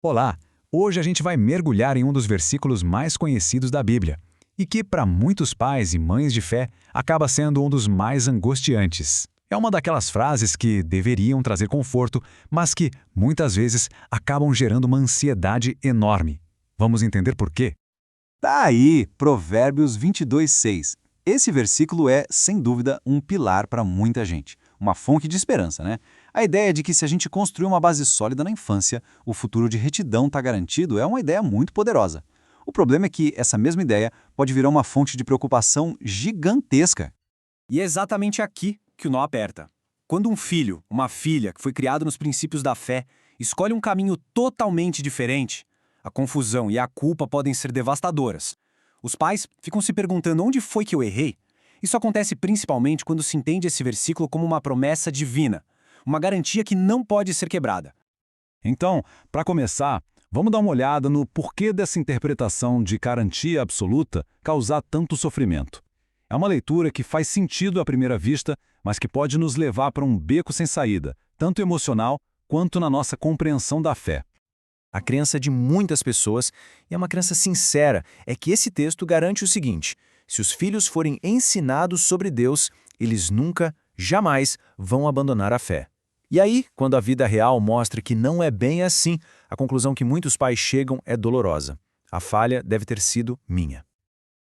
Olá! Hoje a gente vai mergulhar em um dos versículos mais conhecidos da Bíblia e que, para muitos pais e mães de fé, acaba sendo um dos mais angustiantes. É uma daquelas frases que deveriam trazer conforto, mas que, muitas vezes, acabam gerando uma ansiedade enorme. Vamos entender por quê? Tá aí, Provérbios 22:6. Esse versículo é, sem dúvida, um pilar para muita gente. Uma fonte de esperança, né? A ideia de que se a gente construir uma base sólida na infância, o futuro de retidão está garantido é uma ideia muito poderosa. O problema é que essa mesma ideia pode virar uma fonte de preocupação gigantesca. E é exatamente aqui que o nó aperta. Quando um filho, uma filha que foi criado nos princípios da fé, escolhe um caminho totalmente diferente, a confusão e a culpa podem ser devastadoras. Os pais ficam se perguntando onde foi que eu errei. Isso acontece principalmente quando se entende esse versículo como uma promessa divina, uma garantia que não pode ser quebrada. Então, para começar, vamos dar uma olhada no porquê dessa interpretação de garantia absoluta causar tanto sofrimento. É uma leitura que faz sentido à primeira vista, mas que pode nos levar para um beco sem saída, tanto emocional quanto na nossa compreensão da fé. A crença de muitas pessoas, e é uma crença sincera, é que esse texto garante o seguinte: se os filhos forem ensinados sobre Deus, eles nunca, jamais vão abandonar a fé. E aí, quando a vida real mostra que não é bem assim, a conclusão que muitos pais chegam é dolorosa. A falha deve ter sido minha.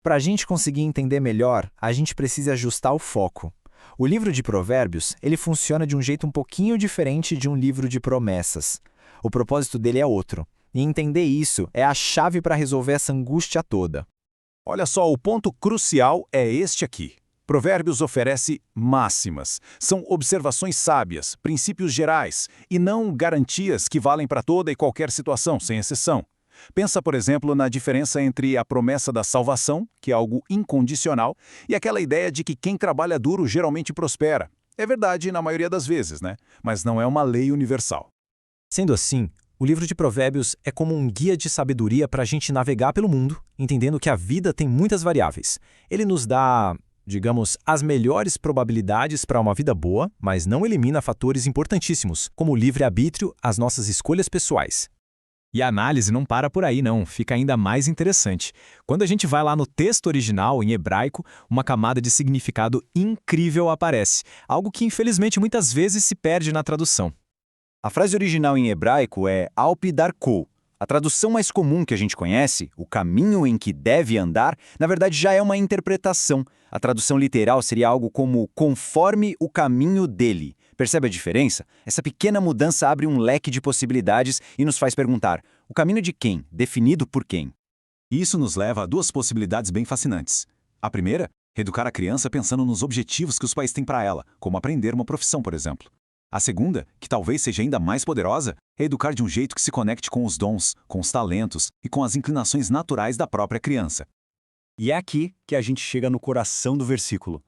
Para a gente conseguir entender melhor, a gente precisa ajustar o foco. O livro de Provérbios, ele funciona de um jeito um pouquinho diferente de um livro de promessas. O propósito dele é outro, e entender isso é a chave para resolver essa angústia toda. Olha só, o ponto crucial é este aqui. Provérbios oferece máximas. São observações sábias, princípios gerais, e não garantias que valem para toda e qualquer situação, sem exceção. Pensa, por exemplo, na diferença entre a promessa da salvação, que é algo incondicional, e aquela ideia de que quem trabalha duro geralmente prospera. É verdade na maioria das vezes, né? Mas não é uma lei universal. Sendo assim, o livro de Provérbios é como um guia de sabedoria para a gente navegar pelo mundo, entendendo que a vida tem muitas variáveis. Ele nos dá, digamos, as melhores probabilidades para uma vida boa, mas não elimina fatores importantíssimos, como o livre-arbítrio, as nossas escolhas pessoais. E a análise não para por aí não, fica ainda mais interessante. Quando a gente vai lá no texto original, em hebraico, uma camada de significado incrível aparece, algo que infelizmente muitas vezes se perde na tradução. A frase original em hebraico é Alpi Darko. A tradução mais comum que a gente conhece, o caminho em que deve andar, na verdade já é uma interpretação. A tradução literal seria algo como conforme o caminho dele. Percebe a diferença? Essa pequena mudança abre um leque de possibilidades e nos faz perguntar: o caminho de quem? Definido por quem? Isso nos leva a duas possibilidades bem fascinantes. A primeira, educar a criança pensando nos objetivos que os pais têm para ela, como aprender uma profissão, por exemplo. A segunda, que talvez seja ainda mais poderosa, é educar de um jeito que se conecte com os dons, com os talentos e com as inclinações naturais da própria criança. E é aqui que a gente chega no coração do versículo.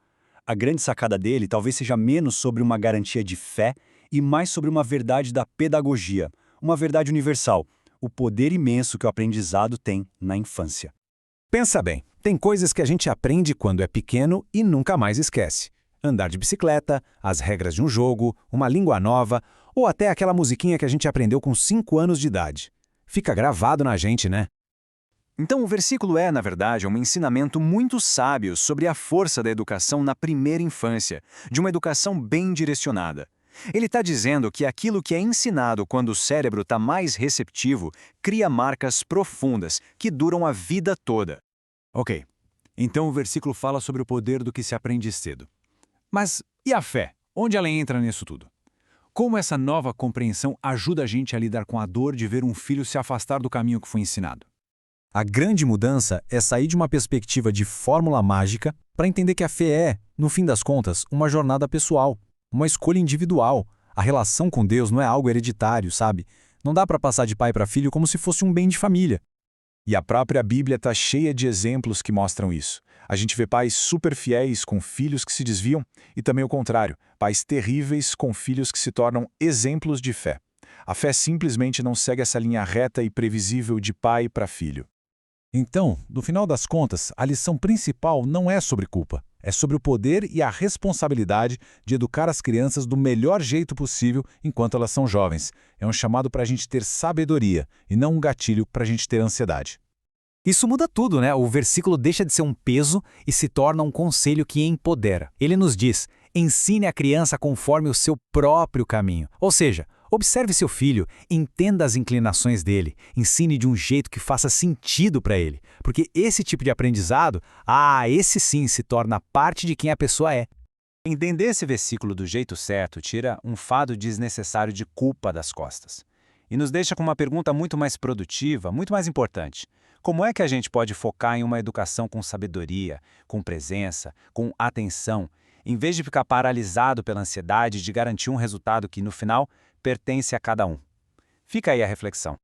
A grande sacada dele talvez seja menos sobre uma garantia de fé e mais sobre uma verdade da pedagogia, uma verdade universal, o poder imenso que o aprendizado tem na infância. Pensa bem, tem coisas que a gente aprende quando é pequeno e nunca mais esquece. Andar de bicicleta, as regras de um jogo, uma língua nova, ou até aquela musiquinha que a gente aprendeu com 5 anos de idade. Fica gravado na gente, né? Então o versículo é, na verdade, um ensinamento muito sábio sobre a força da educação na primeira infância, de uma educação bem direcionada. Ele está dizendo que aquilo que é ensinado quando o cérebro está mais receptivo cria marcas profundas que duram a vida toda. Ok, então o versículo fala sobre o poder do que se aprende cedo. Mas e a fé? Onde ela entra nisso tudo? Como essa nova compreensão ajuda a gente a lidar com a dor de ver um filho se afastar do caminho que foi ensinado? A grande mudança é sair de uma perspectiva de fórmula mágica para entender que a fé é, no fim das contas, uma jornada pessoal, uma escolha individual. A relação com Deus não é algo hereditário, sabe? Não dá para passar de pai para filho como se fosse um bem de família. E a própria Bíblia está cheia de exemplos que mostram isso. A gente vê pais super fiéis com filhos que se desviam e também o contrário, pais terríveis com filhos que se tornam exemplos de fé. A fé simplesmente não segue essa linha reta e previsível de pai para filho. Então, no final das contas, a lição principal não é sobre culpa, É sobre o poder e a responsabilidade de educar as crianças do melhor jeito possível enquanto elas são jovens. É um chamado para a gente ter sabedoria e não um gatilho para a gente ter ansiedade. Isso muda tudo, né? O versículo deixa de ser um peso e se torna um conselho que empodera. Ele nos diz: ensine a criança conforme o seu próprio caminho. Ou seja, observe seu filho, entenda as inclinações dele, ensine de um jeito que faça sentido para ele. Porque esse tipo de aprendizado, esse sim se torna parte de quem a pessoa é. Entender esse versículo do jeito certo tira um fardo desnecessário de culpa das costas. E nos deixa com uma pergunta muito mais produtiva, muito mais importante. Como é que a gente pode focar em uma educação com sabedoria, com presença, com atenção, em vez de ficar paralisado pela ansiedade de garantir um resultado que, no final, pertence a cada um? Fica aí a reflexão.